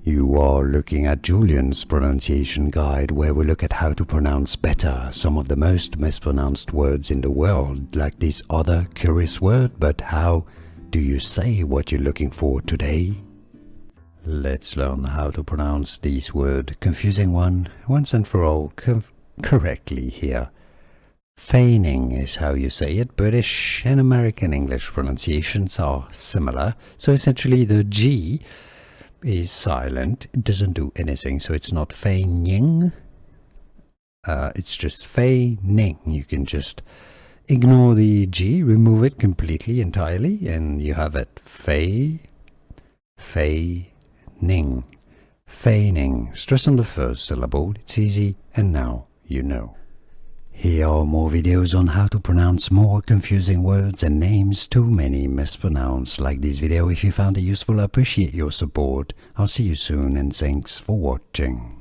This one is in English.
You are looking at Julian's pronunciation guide, where we look at how to pronounce better some of the most mispronounced words in the world, like this other curious word, but how do you say what you're looking for today? Let's learn how to pronounce this word, confusing one, once and for all, correctly here. Feigning is how you say it. British and American English pronunciations are similar, so essentially the G is silent, it doesn't do anything, so it's not feigning, it's just feigning. You can just ignore the G, remove it completely, entirely, and you have it feigning. Feigning. Stress on the first syllable, it's easy, and now you know. Here are more videos on how to pronounce more confusing words and names too many mispronounced. Like this video if you found it useful. I appreciate your support. I'll see you soon and thanks for watching.